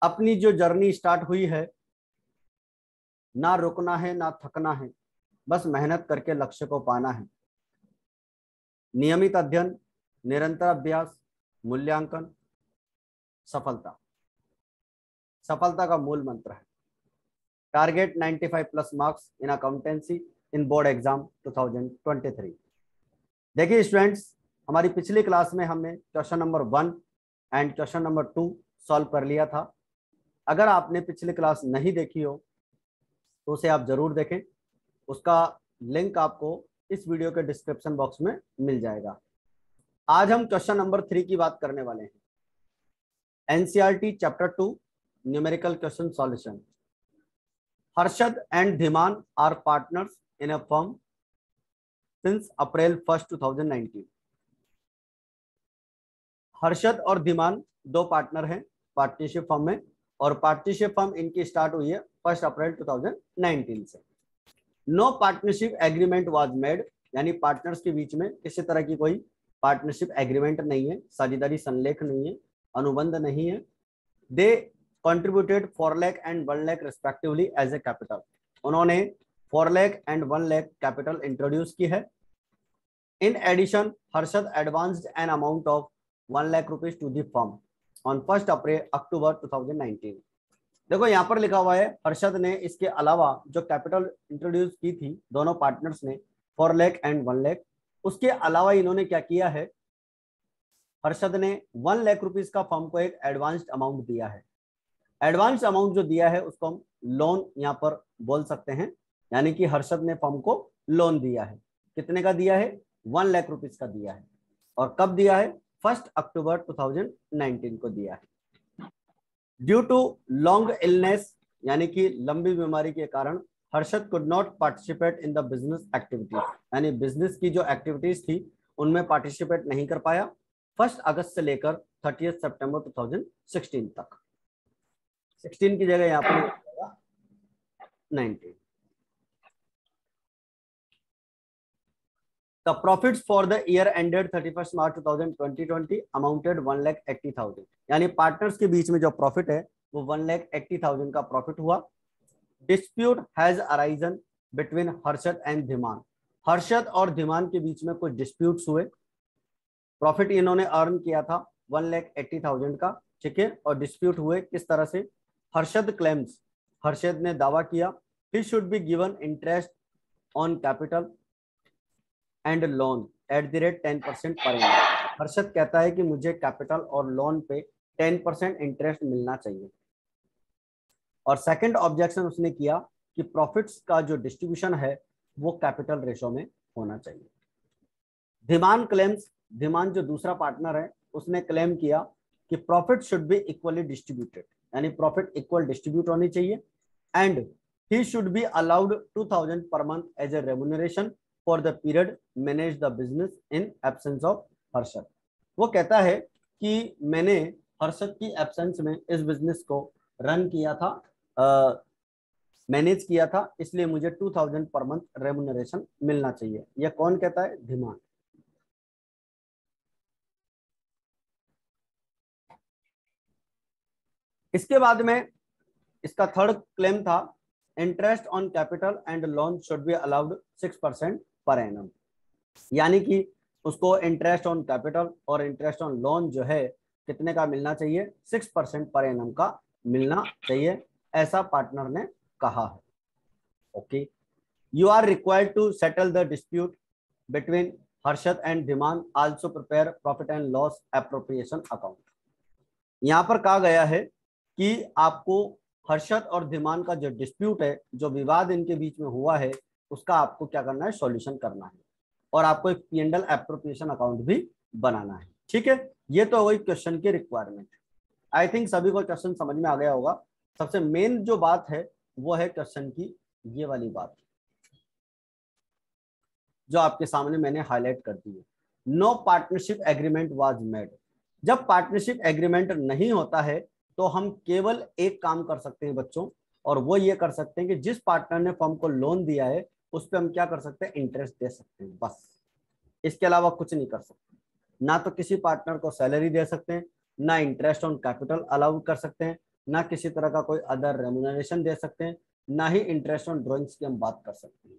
अपनी जो journey start हुई है, ना रुकना है ना थकना है, बस मेहनत करके लक्ष्य को पाना है। नियमित अध्ययन, निरंतर अभ्यास, मूल्यांकन, सफलता। सफलता का मूल मंत्र है। Target 95 plus marks in accountancy in board exam 2023। देखिए स्टूडेंट्स, हमारी पिछली क्लास में हमने question number 1 and question number 2 solve कर लिया था। अगर आपने पिछली क्लास नहीं देखी हो तो उसे आप जरूर देखें। उसका लिंक आपको इस वीडियो के डिस्क्रिप्शन बॉक्स में मिल जाएगा। आज हम क्वेश्चन नंबर 3 की बात करने वाले हैं। NCERT chapter 2 numerical question solution. Harshad and Dhiman are partners in a firm since April 1, 2019। Harshad और धीमान दो पार्टनर हैं पार्टनरशिप फर्म में, और पार्टनरशिप फर्म इनकी स्टार्ट हुई है 1 अप्रैल 2019 से। No partnership agreement was made, यानी पार्टनर्स के बीच में किसी तरह की कोई पार्टनरशिप एग्रीमेंट नहीं है, साझेदारी संलेख नहीं है, अनुबंध नहीं है। They contributed 4 lakh and 1 lakh respectively as a capital. उन्होंने 4 lakh and 1 lakh capital introduce की है। In addition Harshad advanced an amount of 1 lakh rupees to the firm on 1 October 2019। देखो यहाँ पर लिखा हुआ है हर्षद ने इसके अलावा जो कैपिटल इंट्रोड्यूस की थी दोनों पार्टनर्स ने 4 लाख एंड 1 लाख, उसके अलावा इन्होंने क्या किया है, हर्षद ने 1 लाख रुपीज का फर्म को एक एडवांस्ड अमाउंट दिया है। एडवांस अमाउंट जो दिया है उसको हम लोन यहाँ पर बोल सकते हैं, यानी कि हर्षद ने फर्म को लोन दिया है। कितने का दिया है? 1 लाख रुपीज का दिया है। और कब दिया है? 1 अक्टूबर 2019 को दिया है। ड्यू टू लॉन्ग इलनेस, यानी कि लंबी बीमारी के कारण Harshad could not participate in the business activities, यानी बिजनेस की जो एक्टिविटीज थी उनमें पार्टिसिपेट नहीं कर पाया 1 अगस्त से लेकर 30 सितंबर 2016 तक। 16 की जगह यहाँ पर 19। The profits for the year ended 31st March 2020 amounted 1,80,000। यानी पार्टनर्स के बीच में जो प्रॉफिट है वो 1,80,000 का प्रॉफिट हुआ। Dispute has arisen between Harshad and Dhiman. Harshad और धीमान के बीच में कुछ डिस्प्यूट्स हुए। प्रॉफिट इन्होंने अर्न किया था 1,80,000 का, ठीक है, और डिस्प्यूट हुए किस तरह से? हर्षद क्लेम्स, हर्षद ने दावा किया ही should be given interest on capital and loan at the rate 10% per annum. Harshad कहता है कि मुझे कैपिटल और लोन पे 10% इंटरेस्ट मिलना चाहिए। और सेकंड ऑब्जेक्शन उसने किया कि प्रॉफिट्स का जो डिस्ट्रीब्यूशन है वो कैपिटल रेशो में होना चाहिए। धीमान क्लेम्स, धीमान जो दूसरा पार्टनर है उसने क्लेम किया कि profit should be equally distributed, यानी प्रॉफिट इक्वल डिस्ट्रीब्यूट होनी चाहिए, and he should be allowed 2,000 per month as a remuneration for the period manage the business in absence of Harshad. वो कहता है कि मैंने हर्षद की एब्सेंस में इस बिजनेस को रन किया था, मैनेज किया था, इसलिए मुझे 2,000 पर मंथ रेम्यूनरेशन मिलना चाहिए। यह कौन कहता है? धीमान। इसके बाद में इसका थर्ड क्लेम था interest on capital and loan should be allowed 6% per annum, यानी कि उसको इंटरेस्ट ऑन कैपिटल और इंटरेस्ट ऑन लोन जो है कितने का मिलना चाहिए? 6% पर एनम का मिलना चाहिए, ऐसा पार्टनर ने कहा है। Okay, you are required to settle the dispute between Harshad and Dhiman, also prepare profit and loss appropriation account. यहां पर कहा गया है कि आपको हर्षद और धीमान का जो डिस्प्यूट है, जो विवाद इनके बीच में हुआ है, उसका आपको क्या करना है? सॉल्यूशन करना है, और आपको एक P&L एप्रोप्रिएशन अकाउंट भी बनाना है। ठीक है, ये तो वही क्वेश्चन की रिक्वायरमेंट। आई थिंक सभी को क्वेश्चन समझ में आ गया होगा। सबसे मेन जो बात है वो है क्वेश्चन की ये वाली बात जो आपके सामने मैंने हाईलाइट कर दी है। No partnership agreement was made. जब पार्टनरशिप एग्रीमेंट नहीं होता है तो हम केवल एक काम कर सकते हैं बच्चों, और वो ये कर सकते हैं कि जिस पार्टनर ने फर्म को लोन दिया है उस पर हम क्या कर सकते हैं? इंटरेस्ट दे सकते हैं, बस। इसके अलावा कुछ नहीं कर सकते। ना तो किसी पार्टनर को सैलरी दे सकते हैं, ना इंटरेस्ट ऑन कैपिटल अलाउ कर सकते हैं, ना किसी तरह का कोई अदर रेम्यूनरेशन दे सकते हैं, ना ही इंटरेस्ट ऑन ड्रॉइंग्स की हम बात कर सकते हैं,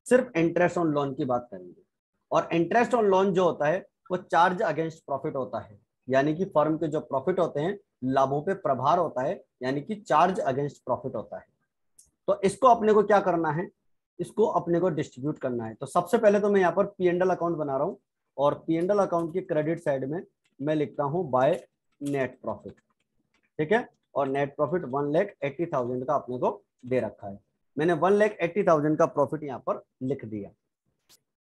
सिर्फ इंटरेस्ट ऑन लोन की बात करेंगे। और इंटरेस्ट ऑन लोन जो होता है वो चार्ज अगेंस्ट प्रॉफिट होता है, यानी कि फर्म के जो प्रॉफिट होते हैं लाभों पे प्रभार होता है, यानी कि चार्ज अगेंस्ट प्रॉफिट होता है। तो इसको अपने को क्या करना है, इसको अपने को डिस्ट्रीब्यूट करना है। तो सबसे पहले तो मैं यहाँ पर P&L अकाउंट बना रहा हूँ, और P&L अकाउंट की क्रेडिट साइड में मैं लिखता हूँ बाय नेट प्रॉफिट, ठीक है। और नेट प्रॉफिट 1,80,000 का अपने को दे रखा है, मैंने 1,80,000 का प्रॉफिट यहाँ पर लिख दिया।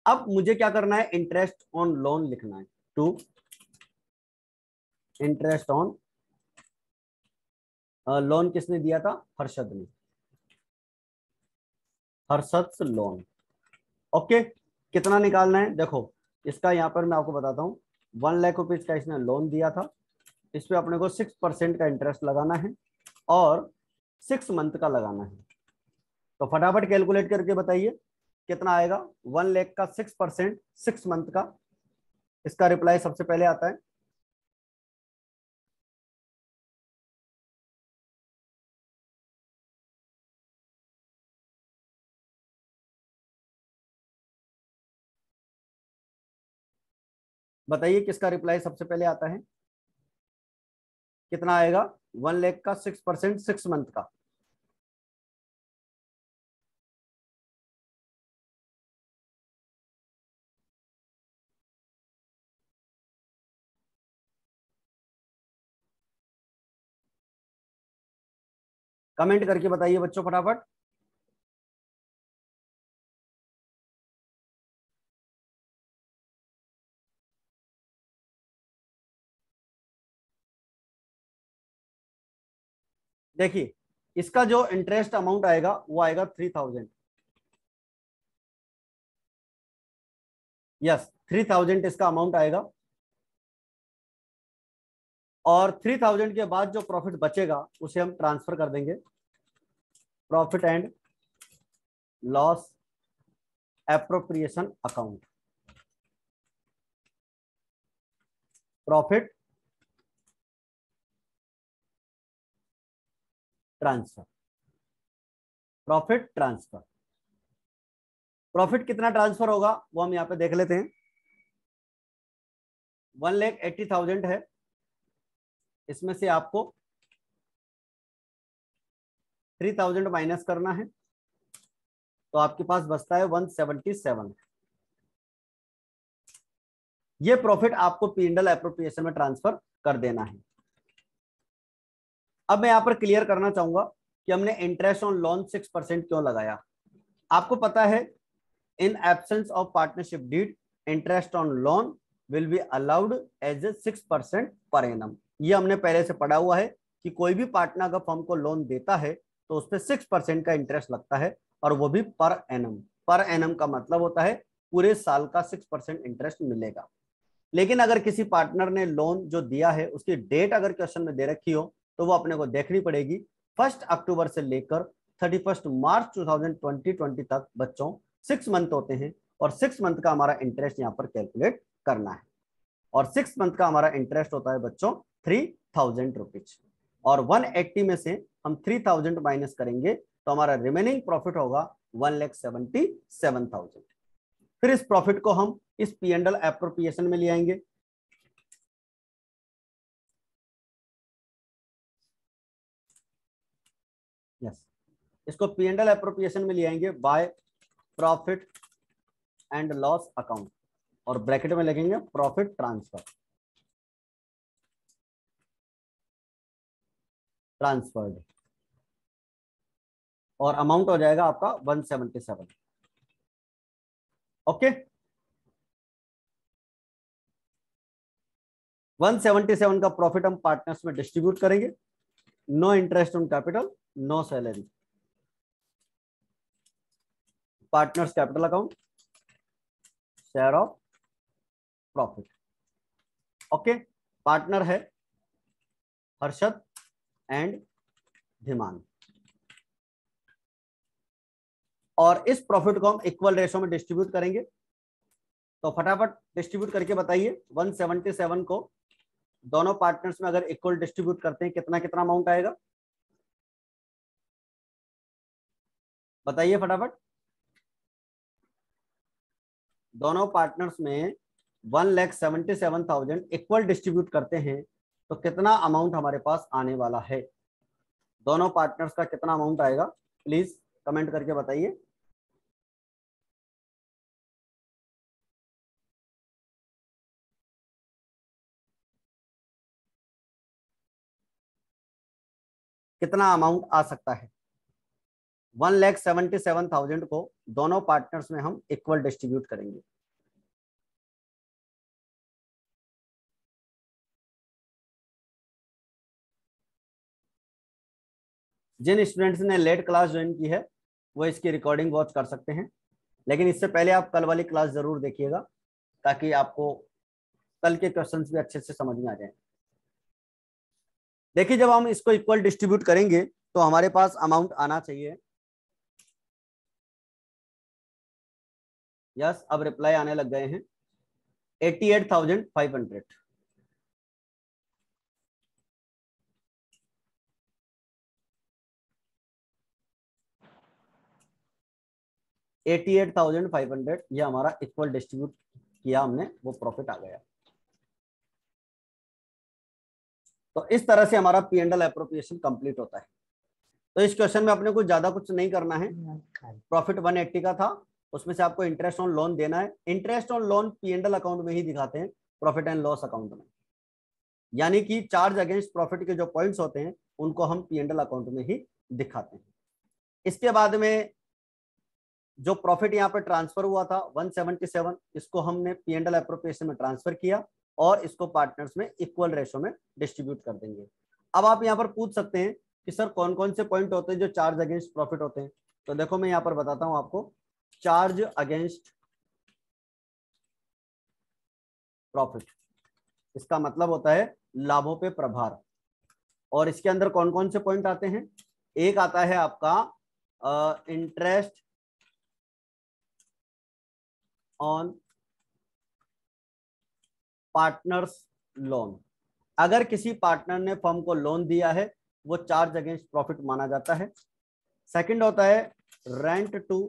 अब मुझे क्या करना है, इंटरेस्ट ऑन लोन लिखना है। टू इंटरेस्ट ऑन लोन किसने दिया था, हर्षद ने, हर्षद लोन। ओके, कितना निकालना है, देखो इसका यहाँ पर मैं आपको बताता हूँ। 1 लाख रुपीज का इसने लोन दिया था, इस पे अपने को 6% का इंटरेस्ट लगाना है और 6 मंथ का लगाना है। तो फटाफट कैलकुलेट करके बताइए कितना आएगा। 1 लाख का 6%, 6 मंथ का, इसका रिप्लाई सबसे पहले आता है। बताइए किसका रिप्लाई सबसे पहले आता है, कितना आएगा। 1 लाख का 6%, 6 मंथ का। कमेंट करके बताइए बच्चों फटाफट। देखिए इसका जो इंटरेस्ट अमाउंट आएगा वो आएगा 3,000। यस, 3,000 इसका अमाउंट आएगा, और 3,000 के बाद जो प्रॉफिट बचेगा उसे हम ट्रांसफर कर देंगे profit and loss appropriation account. Profit transfer, profit transfer. Profit कितना ट्रांसफर होगा वो हम यहाँ पे देख लेते हैं। 1,80,000 है, इसमें से आपको 3,000 माइनस करना है, तो आपके पास बचता है 177। ये प्रॉफिट आपको P&L एप्रोप्रिएशन में ट्रांसफर कर देना है। अब मैं यहां पर क्लियर करना चाहूंगा कि हमने इंटरेस्ट ऑन लोन 6% क्यों लगाया। आपको पता है in absence of partnership deed interest on loan will be allowed as a 6% per annum. ये हमने पहले से पढ़ा हुआ है कि कोई भी पार्टनर अगर फर्म को लोन देता है तो उस पर 6% का इंटरेस्ट लगता है, और वो भी पर एनम। पर एनम का मतलब होता है पूरे साल का 6% इंटरेस्ट मिलेगा। लेकिन अगर किसी पार्टनर ने लोन जो दिया है उसकी डेट अगर क्वेश्चन में दे रखी हो तो वो अपने को देखनी पड़ेगी। 1 अक्टूबर से लेकर 31 मार्च 2020 तक बच्चों 6 मंथ होते हैं, और 6 मंथ का हमारा इंटरेस्ट यहाँ पर कैलकुलेट करना है। और 6 मंथ का हमारा इंटरेस्ट होता है बच्चों 3,000 रुपीज, और 180 में से हम 3,000 माइनस करेंगे तो हमारा रिमेनिंग प्रॉफिट होगा 1,77,000। फिर इस प्रॉफिट को हम इस P&L एप्रोप्रिएशन में ले आएंगे। यस, इसको P&L एप्रोप्रिएशन में ले आएंगे bye profit and loss account, और ब्रैकेट में लिखेंगे प्रॉफिट ट्रांसफर, ट्रांसफर्ड, और अमाउंट हो जाएगा आपका 177। ओके, 177 का प्रॉफिट हम पार्टनर्स में डिस्ट्रीब्यूट करेंगे। No interest on capital, no salary, partners capital account, share of profit. Okay, partner है हर्षद एंड धीमान, और इस प्रॉफिट को हम इक्वल रेशो में डिस्ट्रीब्यूट करेंगे। तो फटाफट डिस्ट्रीब्यूट करके बताइए 177 को दोनों पार्टनर्स में अगर इक्वल डिस्ट्रीब्यूट करते हैं कितना कितना अमाउंट आएगा, बताइए फटाफट। दोनों पार्टनर्स में 1,77,000 इक्वल डिस्ट्रीब्यूट करते हैं तो कितना अमाउंट हमारे पास आने वाला है, दोनों पार्टनर्स का कितना अमाउंट आएगा, प्लीज कमेंट करके बताइए। कितना अमाउंट आ सकता है। 1,77,000 को दोनों पार्टनर्स में हम इक्वल डिस्ट्रीब्यूट करेंगे। जिन स्टूडेंट्स ने लेट क्लास ज्वाइन की है वो इसकी रिकॉर्डिंग वॉच कर सकते हैं, लेकिन इससे पहले आप कल वाली क्लास जरूर देखिएगा ताकि आपको कल के क्वेश्चंस भी अच्छे से समझ में आ जाए। देखिए जब हम इसको इक्वल डिस्ट्रीब्यूट करेंगे तो हमारे पास अमाउंट आना चाहिए। यस, अब रिप्लाई आने लग गए हैं। 88,500। 88,500 ये हमारा इक्वल डिस्ट्रीब्यूट किया हमने, वो प्रॉफिट आ गया। तो इस तरह से हमारा P and L appropriation complete होता है। तो इस क्वेश्चन में अपने को ज्यादा कुछ नहीं करना है। प्रॉफिट 180 का था, उसमें से आपको इंटरेस्ट ऑन लोन देना है। Interest on loan P and L account में ही दिखाते हैं, प्रॉफिट एंड लॉस अकाउंट में, यानी कि चार्ज अगेंस्ट प्रॉफिट के जो पॉइंट्स होते हैं उनको हम पी एंड एल अकाउंट में ही दिखाते हैं। इसके बाद में जो प्रॉफिट यहाँ पे ट्रांसफर हुआ था 177, इसको हमने पी एंड एल एप्रोप्रिएशन में ट्रांसफर किया और इसको पार्टनर्स में इक्वल रेशो में डिस्ट्रीब्यूट कर देंगे। अब आप यहाँ पर पूछ सकते हैं कि सर कौन कौन से पॉइंट होते हैं जो चार्ज अगेंस्ट प्रॉफिट होते हैं। तो देखो मैं यहाँ पर बताता हूं आपको, चार्ज अगेंस्ट प्रॉफिट इसका मतलब होता है लाभों पे प्रभार, और इसके अंदर कौन कौन से पॉइंट आते हैं। एक आता है आपका इंटरेस्ट ऑन पार्टनर्स लोन। अगर किसी पार्टनर ने फर्म को लोन दिया है वो चार्ज अगेंस्ट प्रॉफिट माना जाता है। सेकंड होता है रेंट टू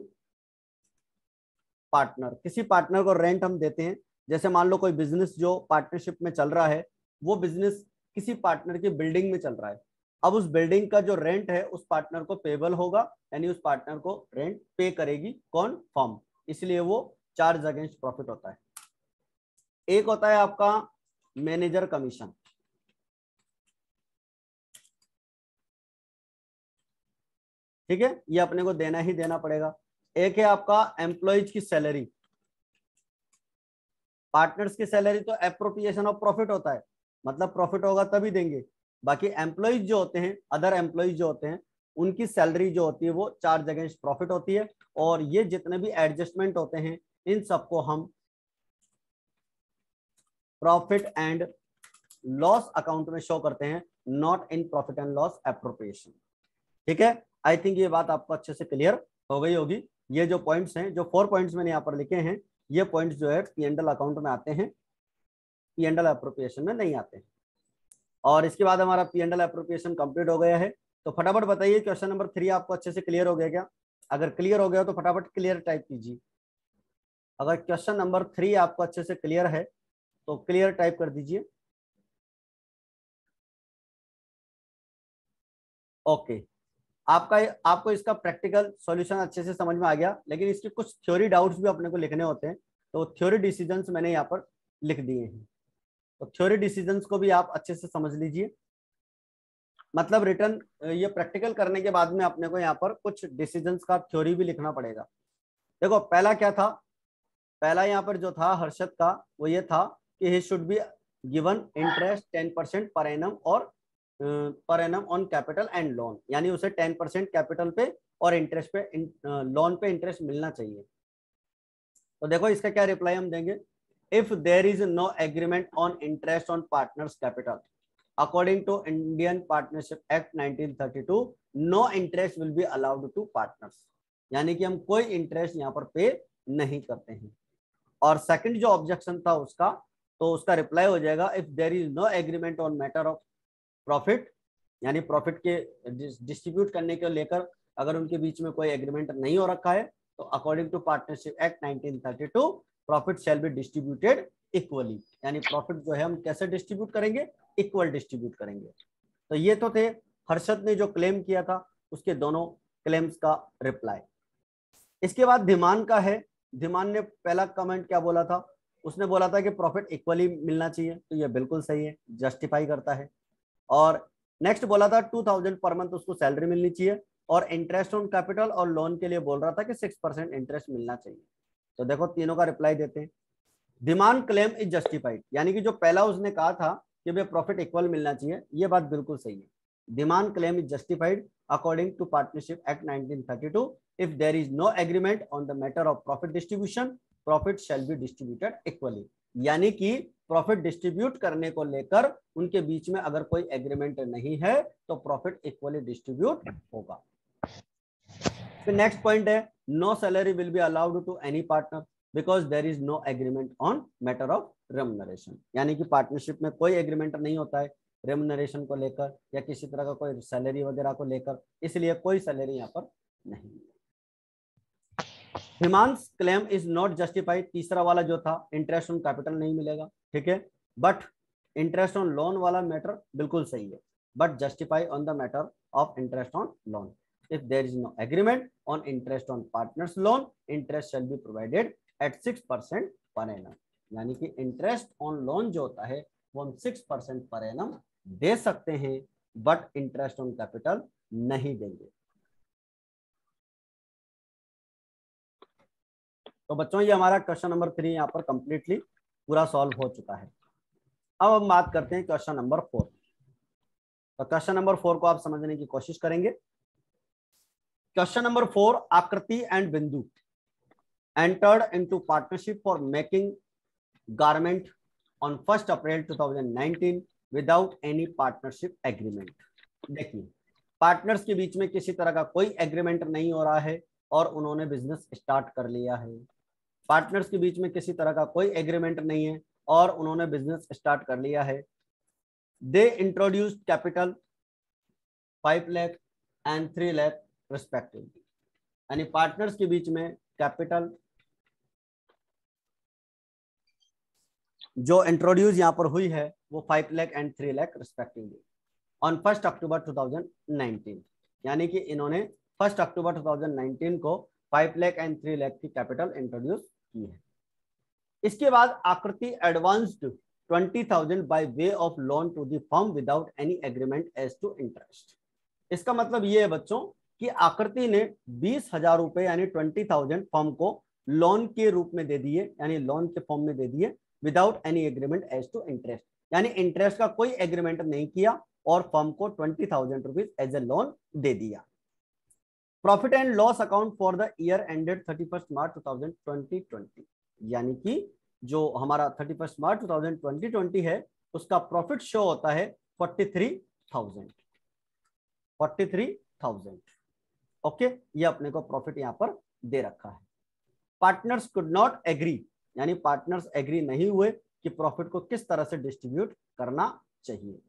पार्टनर। किसी पार्टनर को रेंट हम देते हैं, जैसे मान लो कोई बिजनेस जो पार्टनरशिप में चल रहा है, वो बिजनेस किसी पार्टनर की बिल्डिंग में चल रहा है। अब उस बिल्डिंग का जो रेंट है उस पार्टनर को पेबल होगा, यानी उस पार्टनर को रेंट पे करेगी कौन, फर्म, इसलिए वो चार्ज अगेंस्ट प्रॉफिट होता है। एक होता है आपका मैनेजर कमीशन, ठीक है, ये अपने को देना ही देना पड़ेगा। एक है आपका एम्प्लॉयज की सैलरी। पार्टनर्स की सैलरी तो एप्रोप्रिएशन ऑफ प्रॉफिट होता है, मतलब प्रॉफिट होगा तभी देंगे। बाकी एम्प्लॉयज जो होते हैं, अदर एम्प्लॉयज जो होते हैं, उनकी सैलरी जो होती है वो चार्ज अगेंस्ट प्रॉफिट होती है। और ये जितने भी एडजस्टमेंट होते हैं इन सबको हम प्रॉफिट एंड लॉस अकाउंट में शो करते हैं, not in profit and loss appropriation. ठीक है, आई थिंक ये बात आपको अच्छे से क्लियर हो गई होगी। ये जो पॉइंट्स हैं, जो 4 पॉइंट्स मैंने यहाँ पर लिखे हैं, ये पॉइंट्स जो है पी एंड एल अकाउंट में आते हैं, पी एंड एल एप्रोप्रिएशन में नहीं आते हैं। और इसके बाद हमारा P and L appropriation complete हो गया है। तो फटाफट बताइए क्वेश्चन नंबर 3 आपको अच्छे से क्लियर हो गया क्या। अगर क्लियर हो गया तो फटाफट क्लियर टाइप कीजिए। अगर क्वेश्चन नंबर 3 आपको अच्छे से क्लियर है तो क्लियर टाइप कर दीजिए। ओके, आपको इसका प्रैक्टिकल सॉल्यूशन अच्छे से समझ में आ गया, लेकिन इसके कुछ थ्योरी डाउट्स भी अपने को लिखने होते हैं, तो थ्योरी डिसीजंस मैंने यहाँ पर लिख दिए हैं। तो थ्योरी डिसीजंस को भी आप अच्छे से समझ लीजिए। मतलब रिटर्न ये प्रैक्टिकल करने के बाद में अपने को यहाँ पर कुछ डिसीजंस का थ्योरी भी लिखना पड़ेगा। देखो पहला क्या था, पहला यहाँ पर जो था हर्षद का, वो ये था कि he should be given interest 10% per annum और per annum on capital and loan, यानी उसे 10% कैपिटल पे और इंटरेस्ट पे, लोन पे इंटरेस्ट मिलना चाहिए। तो देखो इसका क्या रिप्लाई हम देंगे, if there is no agreement on interest on partners capital according to Indian partnership act 1932 no interest will be allowed to partners, यानी कि हम कोई इंटरेस्ट यहाँ पर पे नहीं करते हैं। और सेकंड जो ऑब्जेक्शन था उसका, तो उसका रिप्लाई हो जाएगा if there is no agreement on matter of profit, यानी प्रॉफिट के डिस्ट्रीब्यूट करने को लेकर अगर उनके बीच में कोई एग्रीमेंट नहीं हो रखा है, तो according to partnership act 1932 profit shall be distributed equally, यानी प्रॉफिट जो है हम कैसे डिस्ट्रीब्यूट करेंगे, इक्वल डिस्ट्रीब्यूट करेंगे। तो ये तो थे हर्षद ने जो क्लेम किया था उसके दोनों क्लेम्स का रिप्लाई। इसके बाद धीमान का है। धीमान ने पहला कमेंट क्या बोला था, उसने बोला था कि प्रॉफिट इक्वली मिलना चाहिए, तो ये बिल्कुल सही है, जस्टिफाई करता है। और नेक्स्ट बोला था 2000 पर मंथ उसको सैलरी मिलनी चाहिए, और इंटरेस्ट ऑन कैपिटल और लोन के लिए बोल रहा था कि 6% इंटरेस्ट मिलना चाहिए। तो देखो तीनों का रिप्लाई देते हैं। डिमांड क्लेम इज जस्टिफाइड, यानी कि जो पहला उसने कहा था कि भाई प्रॉफिट इक्वल मिलना चाहिए, ये बात बिल्कुल सही है। Demand claim is justified according to partnership act 1932 if there is no agreement on the matter of profit distribution profit shall be distributed equally, यानी कि प्रॉफिट डिस्ट्रीब्यूट करने को लेकर उनके बीच में अगर कोई एग्रीमेंट नहीं है तो प्रॉफिट इक्वली डिस्ट्रीब्यूट होगा। फिर नेक्स्ट पॉइंट है no salary will be allowed to any partner because there is no agreement on matter of remuneration, यानी कि पार्टनरशिप में कोई एग्रीमेंट नहीं होता है रेम्युनरेशन को लेकर या किसी तरह का कोई सैलरी वगैरह को लेकर, इसलिए कोई सैलरी यहाँ पर नहीं। Demands claim is not justified, तीसरा वाला जो था इंटरेस्ट ऑन कैपिटल नहीं मिलेगा, ठीक है, बट इंटरेस्ट ऑन लोन वाला मैटर बिल्कुल सही है, but justify on the matter of interest on loan if there is no agreement on interest on partners loan interest shall be provided at 6% per annum, यानी कि interest on loan जो होता है वो हम 6% पर एनम दे सकते हैं, but interest on capital नहीं देंगे। तो बच्चों ये हमारा क्वेश्चन नंबर 3 यहाँ पर कंप्लीटली पूरा सॉल्व हो चुका है। अब हम बात करते हैं क्वेश्चन नंबर 4। तो क्वेश्चन नंबर 4 को आप समझने की कोशिश करेंगे। क्वेश्चन नंबर 4, आकृति एंड बिंदु entered into partnership for making garment on 1st April 2019 without any partnership agreement। देखिए पार्टनर्स के बीच में किसी तरह का कोई एग्रीमेंट नहीं हो रहा है और उन्होंने बिजनेस स्टार्ट कर लिया है। पार्टनर्स के बीच में किसी तरह का कोई एग्रीमेंट नहीं है और उन्होंने बिजनेस स्टार्ट कर लिया है। They introduced capital 5 lakh and 3 lakh respectively, यानी पार्टनर्स के बीच में कैपिटल जो इंट्रोड्यूस यहां पर हुई है वो 5 lakh and 3 lakh respectively on 1 October 2019, यानी कि इन्होंने 1 अक्टूबर 2019 को 5 लाख एंड 3 लाख की कैपिटल इंट्रोड्यूस की है। इसके बाद Aakriti advanced 20,000 by way of loan to the firm without any agreement as to interest. इसका मतलब ये है बच्चों कि आकृति ने 20,000 रुपए यानी 20,000 फर्म को लोन के रूप में दे दिए, यानी लोन के फॉर्म में दे दिए without any agreement as to interest, यानी इंटरेस्ट का कोई एग्रीमेंट नहीं किया और फर्म को 20,000 रुपीज एज ए लोन दे दिया। Profit and loss account for the year ended 31 March 2020, यानी कि जो हमारा 31 मार्च 2020 है उसका प्रॉफिट शो होता है 43,000। ओके, ये अपने को प्रॉफिट यहां पर दे रखा है। पार्टनर्स कुड नॉट एग्री, यानी पार्टनर्स एग्री नहीं हुए कि प्रॉफिट को किस तरह से डिस्ट्रीब्यूट करना चाहिए।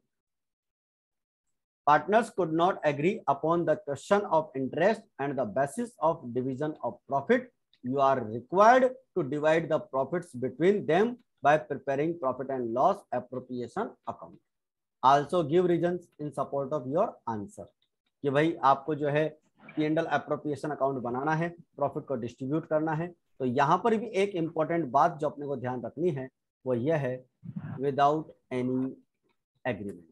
Partners could not agree upon the question of interest and the basis of division of profit. You are required to divide the profits between them by preparing profit and loss appropriation account. Also give reasons in support of your answer, कि भाई आपको जो है P&L appropriation account बनाना है, profit को distribute करना है। तो यहां पर भी एक इंपॉर्टेंट बात जो अपने को ध्यान रखनी है वो यह है विदाउट एनी एग्रीमेंट,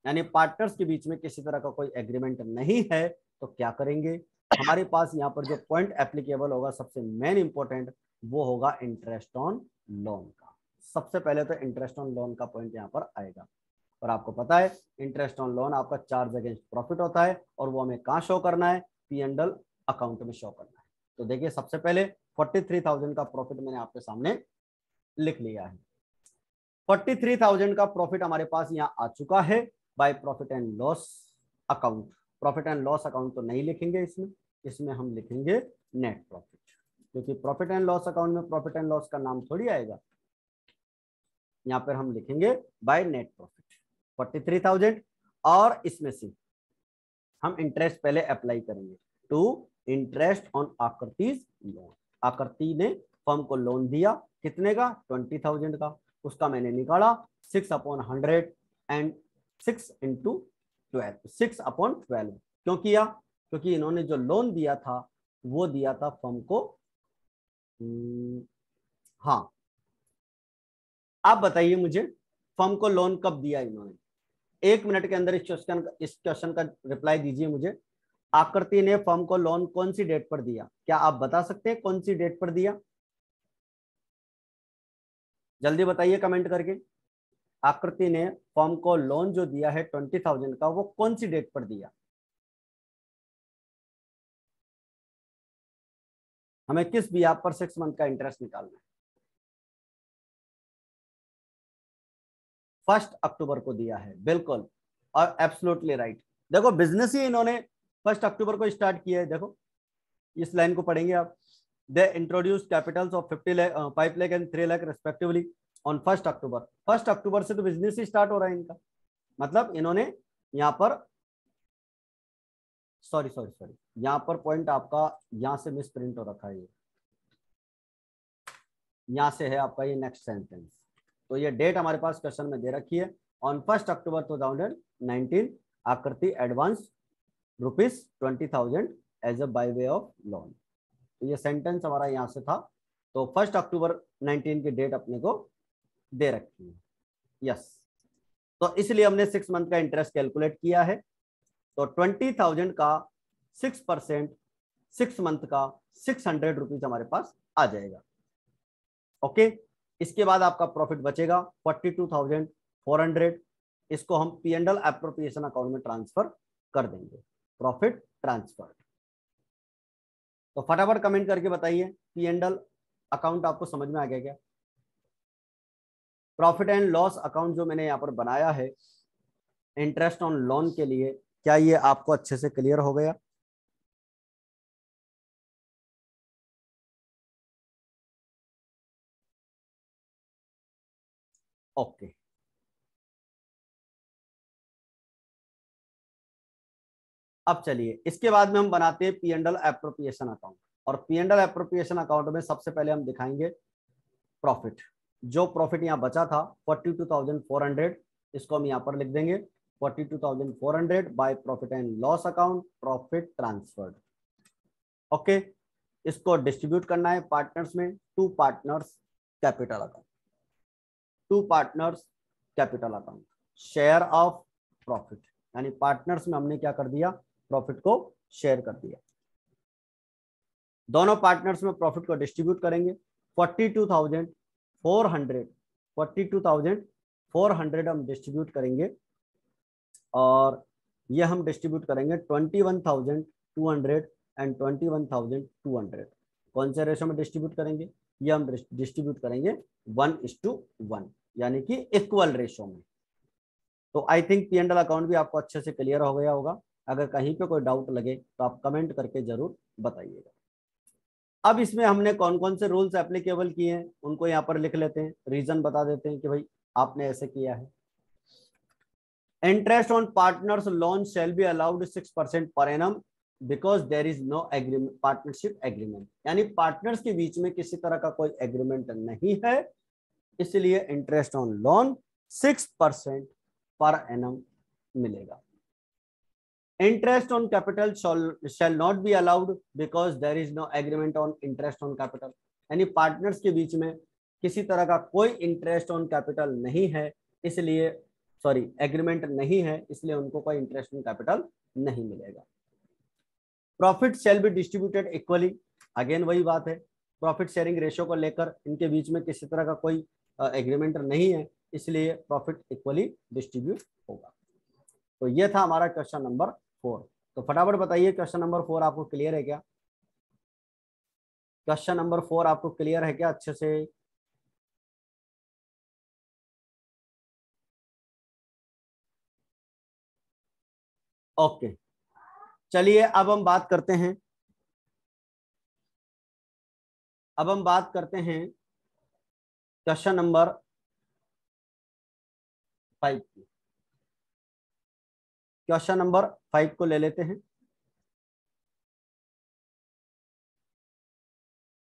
यानी पार्टनर्स के बीच में किसी तरह का कोई एग्रीमेंट नहीं है तो क्या करेंगे, हमारे पास यहाँ पर जो पॉइंट एप्लीकेबल होगा सबसे मेन इंपॉर्टेंट वो होगा इंटरेस्ट ऑन लोन का। सबसे पहले तो इंटरेस्ट ऑन लोन का पॉइंट यहाँ पर आएगा, और आपको पता है इंटरेस्ट ऑन लोन आपका चार्ज अगेंस्ट प्रॉफिट होता है और वो हमें कहाँ शो करना है, P&L अकाउंट में शो करना है। तो देखिए सबसे पहले 43,000 का प्रॉफिट मैंने आपके सामने लिख लिया है। 43,000 का प्रॉफिट हमारे पास यहाँ आ चुका है bye profit and loss account. Profit and loss account तो नहीं लिखेंगे इसमें हम लिखेंगे नेट प्रॉफिट, क्योंकि प्रॉफिट एंड लॉस अकाउंट में प्रॉफिट एंड लॉस का नाम थोड़ी आएगा, यहाँ पर हम लिखेंगे बाय नेट प्रॉफिट 43,000, और इसमें से हम इंटरेस्ट पहले अप्लाई करेंगे टू इंटरेस्ट ऑन आकृतिज लोन। आकृति ने फर्म को लोन दिया, कितने का? 20,000 का। उसका मैंने निकाला 6/100 एंड 6/12, 6/12। क्यों किया? क्योंकि इन्होंने जो लोन दिया था वो दिया था फर्म को, हाँ, आप बताइए मुझे, फर्म को लोन कब दिया इन्होंने? 1 मिनट के अंदर इस क्वेश्चन का रिप्लाई दीजिए मुझे। आकृति ने फर्म को लोन कौन सी डेट पर दिया? क्या आप बता सकते हैं कौन सी डेट पर दिया? जल्दी बताइए कमेंट करके। आकृति ने फर्म को लोन जो दिया है 20,000 का, वो कौन सी डेट पर दिया? हमें किस ब्याज पर 6 मंथ का इंटरेस्ट निकालना है? 1 अक्टूबर को दिया है, बिल्कुल, और एब्सोल्युटली राइट। देखो बिजनेस ही इन्होंने 1 अक्टूबर को स्टार्ट किया है। देखो इस लाइन को पढ़ेंगे आप। They introduce Capitals of 50 lakh, 5 lakh and 3 lakh respectively on 1 अक्टूबर। 1 अक्टूबर से तो बिजनेस ही स्टार्ट हो रहा है इनका। मतलब इन्होंने यहाँ पर, सॉरी सॉरी सॉरी, यहाँ पर पॉइंट आपका यहाँ से मिस प्रिंट हो रखा है, ये यहाँ से है आपका ये नेक्स्ट सेंटेंस। तो ये डेट हमारे पास क्वेश्चन में दे रखी है, on 1 October 2019 Aakriti advance ₹20,000 as a by way of loan. तो ये सेंटेंस हमारा यहाँ से था। तो 1 अक्टूबर 19 की डेट अपने को दे रखी है, यस। तो इसलिए हमने 6 मंथ का इंटरेस्ट कैलकुलेट किया है। तो 20,000 का 6%, 6 मंथ का 600 रुपीज हमारे पास आ जाएगा। ओके, इसके बाद आपका प्रॉफिट बचेगा 42,400। इसको हम P&L एप्रोप्रिएशन अकाउंट में ट्रांसफर कर देंगे, प्रॉफिट ट्रांसफर। तो फटाफट कमेंट करके बताइए P&L अकाउंट आपको समझ में आ गया क्या? प्रॉफिट एंड लॉस अकाउंट जो मैंने यहाँ पर बनाया है इंटरेस्ट ऑन लोन के लिए, क्या ये आपको अच्छे से क्लियर हो गया? ओके, अब चलिए इसके बाद में हम बनाते हैं P&L एप्रोप्रिएशन अकाउंट। और P&L एप्रोप्रिएशन अकाउंट में सबसे पहले हम दिखाएंगे प्रॉफिट। जो प्रॉफिट यहाँ बचा था 42,400, इसको हम यहाँ पर लिख देंगे 42,400 by profit and loss account, profit transferred. Okay, इसको डिस्ट्रीब्यूट करना है पार्टनर्स में, to partners capital account, to partners capital account, share of profit. यानी पार्टनर्स में हमने क्या कर दिया? प्रॉफिट को शेयर कर दिया। दोनों पार्टनर्स में प्रॉफिट को डिस्ट्रीब्यूट करेंगे। 42,400 हम डिस्ट्रीब्यूट करेंगे, और ये हम डिस्ट्रीब्यूट करेंगे 21,200 एंड 21,200। कौन से रेशो में डिस्ट्रीब्यूट करेंगे? ये हम डिस्ट्रीब्यूट करेंगे 1:1, यानी कि इक्वल रेशो में। तो आई थिंक P&L अकाउंट भी आपको अच्छे से क्लियर हो गया होगा। अगर कहीं पे कोई डाउट लगे तो आप कमेंट करके जरूर बताइएगा। अब इसमें हमने कौन कौन से रूल्स एप्लीकेबल किए हैं उनको यहाँ पर लिख लेते हैं, रीजन बता देते हैं कि भाई आपने ऐसे किया है। Interest on partners loan shall be allowed 6% per annum because there is no agreement, partnership agreement. यानी पार्टनर्स के बीच में किसी तरह का कोई एग्रीमेंट नहीं है, इसलिए interest on loan 6% per annum मिलेगा। Interest on capital shall not be allowed because there is no agreement on interest on capital. यानी पार्टनर्स के बीच में किसी तरह का कोई इंटरेस्ट ऑन कैपिटल नहीं है, इसलिए सॉरी एग्रीमेंट नहीं है, इसलिए उनको कोई इंटरेस्ट ऑन कैपिटल नहीं मिलेगा। Profit shall be distributed equally, again वही बात है, प्रॉफिट शेयरिंग रेशियो को लेकर इनके बीच में किसी तरह का कोई एग्रीमेंट नहीं है, इसलिए प्रॉफिट इक्वली डिस्ट्रीब्यूट होगा। तो ये था हमारा क्वेश्चन नंबर 4। तो फटाफट बताइए क्वेश्चन नंबर 4 आपको क्लियर है क्या? क्वेश्चन नंबर 4 आपको क्लियर है क्या अच्छे से? ओके, चलिए अब हम बात करते हैं, अब हम बात करते हैं क्वेश्चन नंबर 5 की। क्वेश्चन नंबर 5 को ले लेते हैं।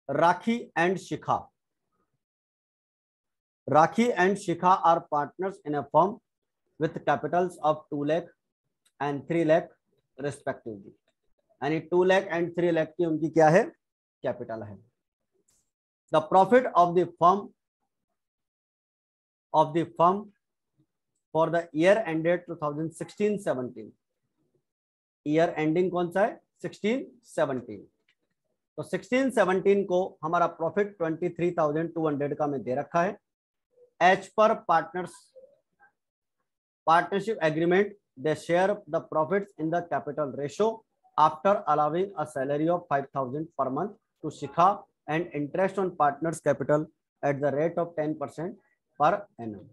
Rakhi and Shikha, Rakhi and Shikha are partners in a firm with capitals of 2 lakh and 3 lakh respectively, यानी 2 lakh and 3 lakh की उनकी क्या है, कैपिटल है। The profit of the firm for the year ended 2016-17, year ending कौन सा है, 16-17, तो 16-17 को हमारा प्रॉफिट 23,200 का में दे रखा है। एज पर partnership agreement, they share the profits in the capital ratio after allowing a salary of 5,000 per month to Shikha and interest on partners capital at the rate of 10% per annum।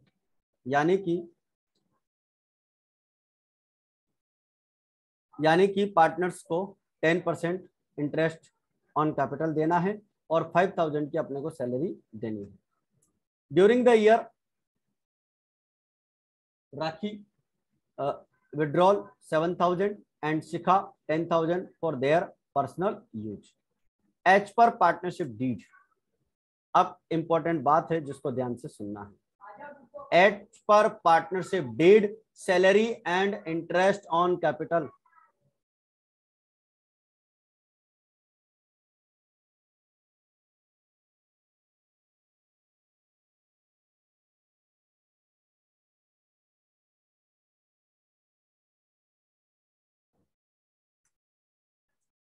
यानी कि partners को 10% interest on capital देना है और 5,000 की अपने को salary देनी है। During the year rakhi withdrawal 7,000 and Shikha 10,000 for their personal use as per partnership deed। अब इंपॉर्टेंट बात है जिसको ध्यान से सुनना है। As per partnership deed salary and interest on capital,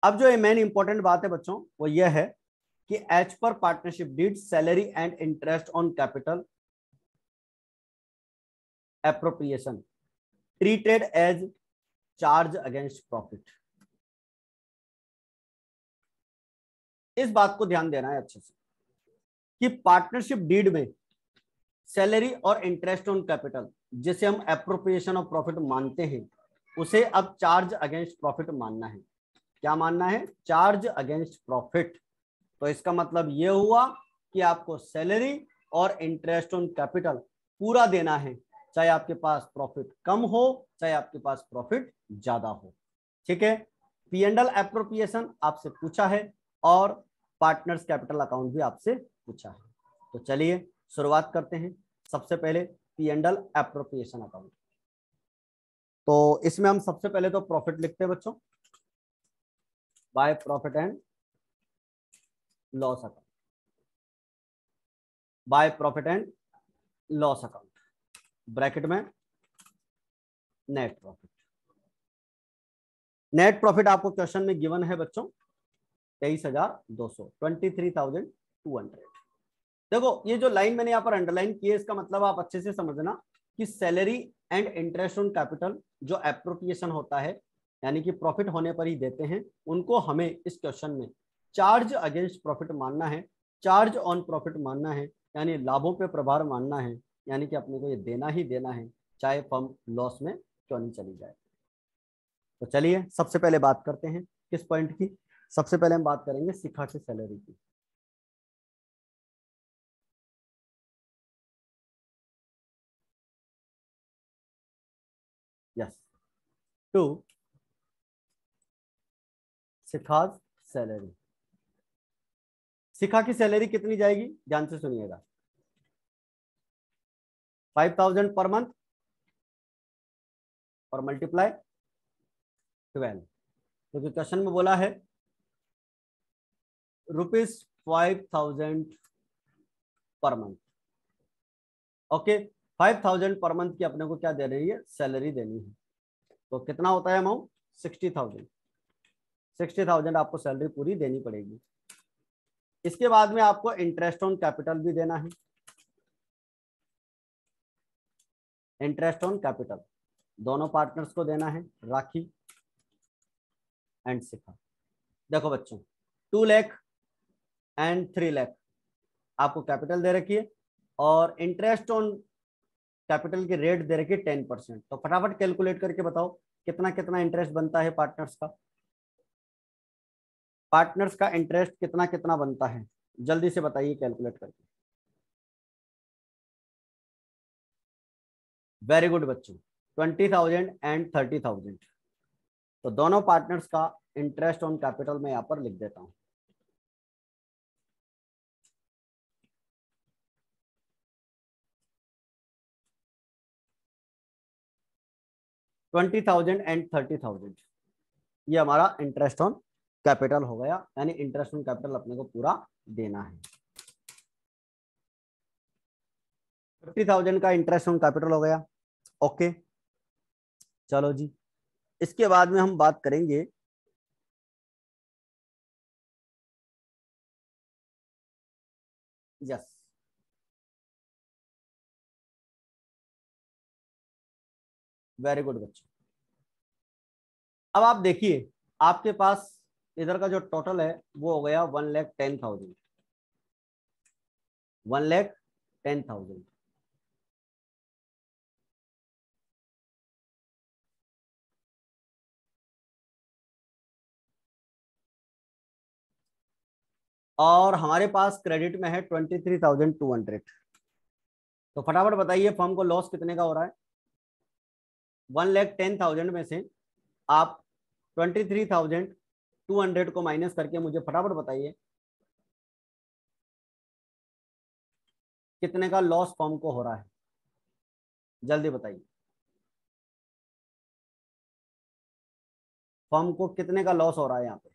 अब जो मेन इंपॉर्टेंट बात है बच्चों वो ये है कि as per partnership deed salary and interest on capital appropriation treated as charge against profit. इस बात को ध्यान देना है अच्छे से कि पार्टनरशिप डीड में सैलरी और इंटरेस्ट ऑन कैपिटल जिसे हम एप्रोप्रिएशन ऑफ प्रॉफिट मानते हैं उसे अब चार्ज अगेंस्ट प्रॉफिट मानना है। क्या मानना है, चार्ज अगेंस्ट प्रॉफिट। तो इसका मतलब यह हुआ कि आपको सैलरी और इंटरेस्ट ऑन कैपिटल पूरा देना है, चाहे आपके पास प्रॉफिट कम हो चाहे आपके पास प्रॉफिट ज्यादा हो। ठीक है, P&L एप्रोप्रिएशन आपसे पूछा है और पार्टनर्स कैपिटल अकाउंट भी आपसे पूछा है। तो चलिए शुरुआत करते हैं। सबसे पहले P&L एप्रोप्रिएशन अकाउंट, तो इसमें हम सबसे पहले तो प्रॉफिट लिखते हैं बच्चों, bye profit and loss account, bye profit and loss account bracket में नेट प्रॉफिट। नेट प्रॉफिट आपको क्वेश्चन में गिवन है बच्चों 23,200, 23,200। देखो ये जो लाइन मैंने यहाँ पर अंडरलाइन की है इसका मतलब आप अच्छे से समझना कि salary and interest on capital जो एप्रोप्रिएशन होता है यानी कि प्रॉफिट होने पर ही देते हैं, उनको हमें इस क्वेश्चन में चार्ज अगेंस्ट प्रॉफिट मानना है, चार्ज ऑन प्रॉफिट मानना है, यानी लाभों पे प्रभार मानना है, यानी कि अपने को ये देना ही देना है चाहे फर्म लॉस में क्यों नहीं चली जाए। तो चलिए सबसे पहले बात करते हैं किस पॉइंट की, सबसे पहले हम बात करेंगे शिखा की सैलरी की। Yes, to Shikha's salary. Shikha की सैलरी कितनी जाएगी, ध्यान से सुनिएगा, 5,000 पर मंथ और मल्टीप्लाई 12, क्योंकि क्वेश्चन में बोला है ₹5,000 per month. Okay, 5,000 per month की अपने को क्या दे रही है, सैलरी देनी है। तो कितना होता है अमाउंट, 60,000। 60,000 आपको सैलरी पूरी देनी पड़ेगी। इसके बाद में आपको इंटरेस्ट ऑन कैपिटल भी देना है, इंटरेस्ट ऑन कैपिटल दोनों पार्टनर्स को देना है, राखी एंड शिखा। देखो बच्चों 2 लाख एंड 3 लाख आपको कैपिटल दे रखी है और इंटरेस्ट ऑन कैपिटल की रेट दे रखी है 10%। तो फटाफट कैलकुलेट करके बताओ कितना कितना इंटरेस्ट बनता है पार्टनर्स का, पार्टनर्स का इंटरेस्ट कितना कितना बनता है, जल्दी से बताइए कैलकुलेट करके। वेरी गुड बच्चों, 20,000 एंड 30,000। तो दोनों पार्टनर्स का इंटरेस्ट ऑन कैपिटल मैं यहाँ पर लिख देता हूँ। $20,000 and $30,000, ये हमारा इंटरेस्ट ऑन कैपिटल हो गया, यानी इंटरेस्ट ऑन कैपिटल अपने को पूरा देना है। 50,000 का इंटरेस्ट ऑन कैपिटल हो गया। ओके, चलो जी, इसके बाद में हम बात करेंगे यस, वेरी गुड बच्चों। अब आप देखिए, आपके पास इधर का जो टोटल है वो हो गया 1,10,000, 1,10,000। और हमारे पास क्रेडिट में है 23,200। तो फटाफट बताइए फर्म को लॉस कितने का हो रहा है। 1,10,000 में से आप 23,200 को माइनस करके मुझे फटाफट बताइए कितने का लॉस फर्म को हो रहा है, जल्दी बताइए। फर्म को कितने का लॉस हो रहा है यहाँ पे।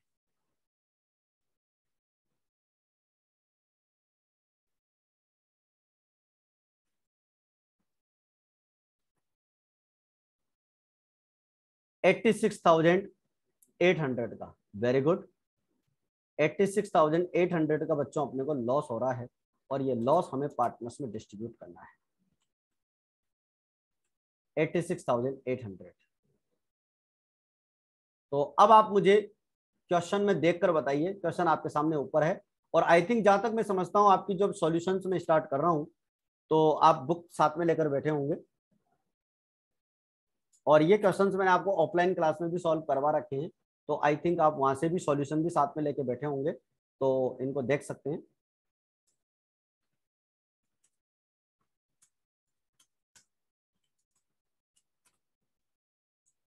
$86,800 का, वेरी गुड। 86,800 का बच्चों अपने को लॉस हो रहा है, और ये लॉस हमें पार्टनर्स में डिस्ट्रीब्यूट करना है। 86,800। तो अब आप मुझे क्वेश्चन में देखकर बताइए, क्वेश्चन आपके सामने ऊपर है, और आई थिंक जहां तक मैं समझता हूं आपकी जब सॉल्यूशंस में स्टार्ट कर रहा हूं तो आप बुक साथ में लेकर बैठे होंगे, और ये क्वेश्चंस मैंने आपको ऑफलाइन क्लास में भी सॉल्व करवा रखे हैं, तो आई थिंक आप वहां से भी सॉल्यूशन भी साथ में लेके बैठे होंगे, तो इनको देख सकते हैं।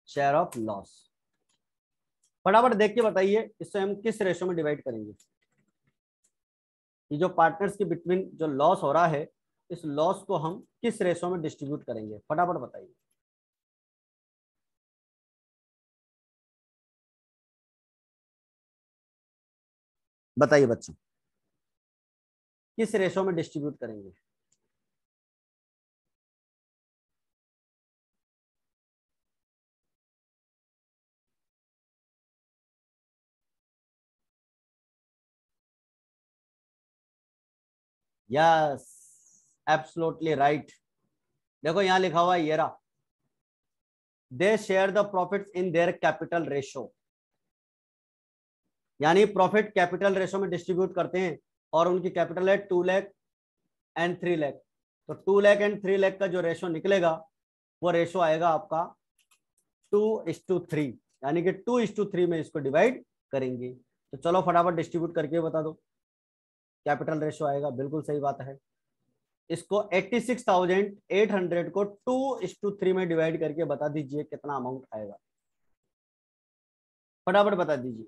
शेयर ऑफ लॉस, फटाफट देख के बताइए इससे हम किस रेशो में डिवाइड करेंगे। ये जो पार्टनर्स के बिटवीन जो लॉस हो रहा है, इस लॉस को हम किस रेशो में डिस्ट्रीब्यूट करेंगे, फटाफट बताइए। बताइए बच्चों, किस रेशो में डिस्ट्रीब्यूट करेंगे। Yes, absolutely right. देखो यहां लिखा हुआ है, ये रहा, they share the profits in their capital ratio, यानी प्रॉफिट कैपिटल रेशो में डिस्ट्रीब्यूट करते हैं, और उनकी कैपिटल है 2 लाख एंड 3 लाख। तो 2 लाख एंड 3 लाख का जो रेशो निकलेगा वो रेशो आएगा आपका 2:3, यानी कि 2:3 में इसको डिवाइड करेंगे। तो चलो फटाफट डिस्ट्रीब्यूट करके बता दो, कैपिटल रेशो आएगा, बिल्कुल सही बात है। इसको 86,800 को 2:3 में डिवाइड करके बता दीजिए कितना अमाउंट आएगा, फटाफट बता दीजिए,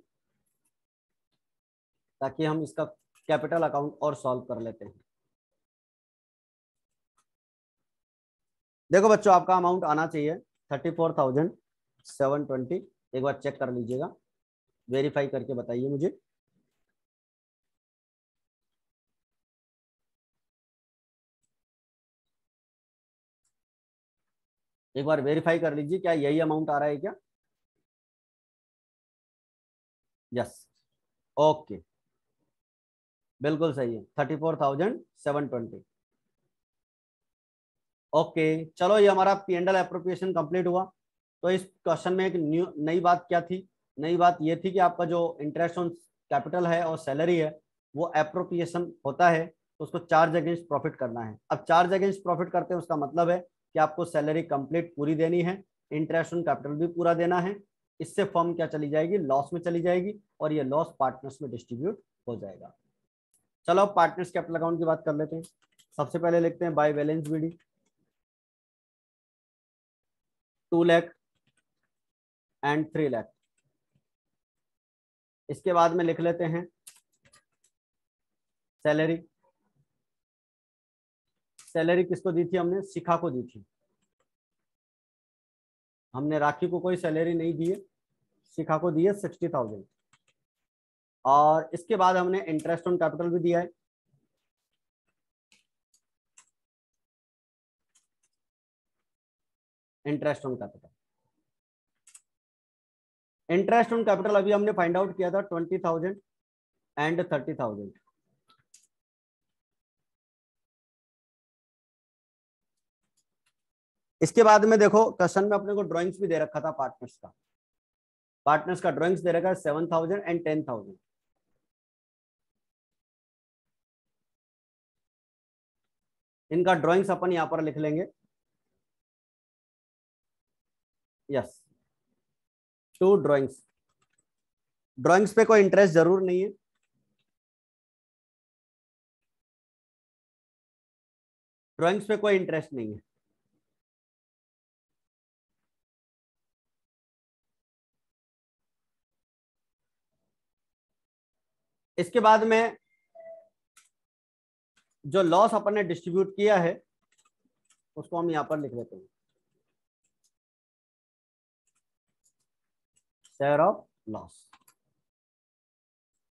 ताकि हम इसका कैपिटल अकाउंट और सॉल्व कर लेते हैं। देखो बच्चों, आपका अमाउंट आना चाहिए 34,720। एक बार चेक कर लीजिएगा, वेरीफाई करके बताइए मुझे। एक बार वेरीफाई कर लीजिए, क्या यही अमाउंट आ रहा है क्या। यस, ओके, बिल्कुल सही है, 34,720। ओके, चलो ये हमारा P and L appropriation complete हुआ। तो इस क्वेश्चन में एक नई बात क्या थी, नई बात ये थी कि आपका जो इंटरेस्ट ऑन कैपिटल है और सैलरी है वो एप्रोप्रिएशन होता है, तो उसको चार्ज अगेंस्ट प्रॉफिट करना है। अब चार्ज अगेंस्ट प्रॉफिट करते हैं उसका मतलब है कि आपको सैलरी कंप्लीट पूरी देनी है, इंटरेस्ट ऑन कैपिटल भी पूरा देना है। इससे फर्म क्या चली जाएगी, लॉस में चली जाएगी, और ये लॉस पार्टनर्स में डिस्ट्रीब्यूट हो जाएगा। चलो अब पार्टनर्स कैपिटल अकाउंट की बात कर लेते हैं। सबसे पहले लिखते हैं by balance BD. 2 lakh and 3 lakh. इसके बाद में लिख लेते हैं सैलरी। सैलरी किसको दी थी हमने? शिखा को दी थी। हमने राखी को कोई सैलरी नहीं दी है, शिखा को दी है 60,000। और इसके बाद हमने इंटरेस्ट ऑन कैपिटल भी दिया है। Interest on capital, interest on capital अभी हमने फाइंड आउट किया था 20,000 एंड 30,000। इसके बाद में देखो क्वेश्चन में अपने को ड्राइंग्स भी दे रखा था पार्टनर्स का। पार्टनर्स का ड्राइंग्स दे रखा है 7,000 एंड 10,000। इनका ड्राइंग्स अपन यहां पर लिख लेंगे। Yes, 2 drawings. ड्राइंग्स पे कोई इंटरेस्ट जरूर नहीं है। ड्राइंग्स पे कोई इंटरेस्ट नहीं है। इसके बाद में जो लॉस अपन ने डिस्ट्रीब्यूट किया है उसको हम यहां पर लिख लेते हैं, शेयर ऑफ लॉस।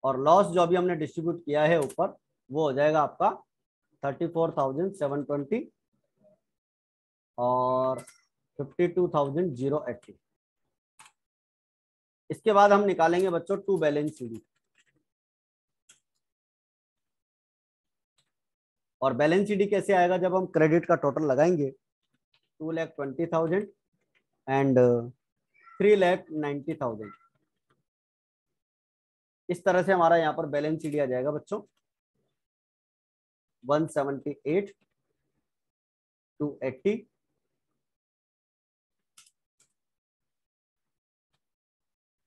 और लॉस जो अभी हमने डिस्ट्रीब्यूट किया है ऊपर, वो हो जाएगा आपका 34,720 और 52,080। इसके बाद हम निकालेंगे बच्चों टू बैलेंस शीट। और बैलेंस शीट कैसे आएगा? जब हम क्रेडिट का टोटल लगाएंगे 2,20,000 एंड 3,90,000। इस तरह से हमारा यहाँ पर बैलेंस शीट आ जाएगा बच्चों 178, 280,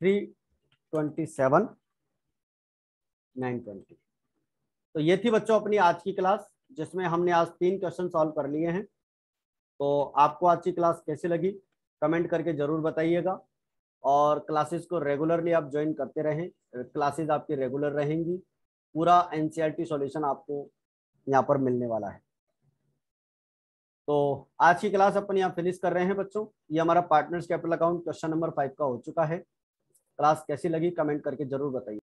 327, 920। तो ये थी बच्चों अपनी आज की क्लास, जिसमें हमने आज 3 क्वेश्चन सॉल्व कर लिए हैं। तो आपको आज की क्लास कैसी लगी कमेंट करके जरूर बताइएगा। और क्लासेस को रेगुलरली आप ज्वाइन करते रहें, क्लासेस आपकी रेगुलर रहेंगी। पूरा एनसीईआरटी सॉल्यूशन आपको यहाँ पर मिलने वाला है। तो आज की क्लास अपन यहाँ फिनिश कर रहे हैं बच्चों। ये हमारा partners capital account question number 5 का हो चुका है। क्लास कैसी लगी कमेंट करके जरूर बताइए।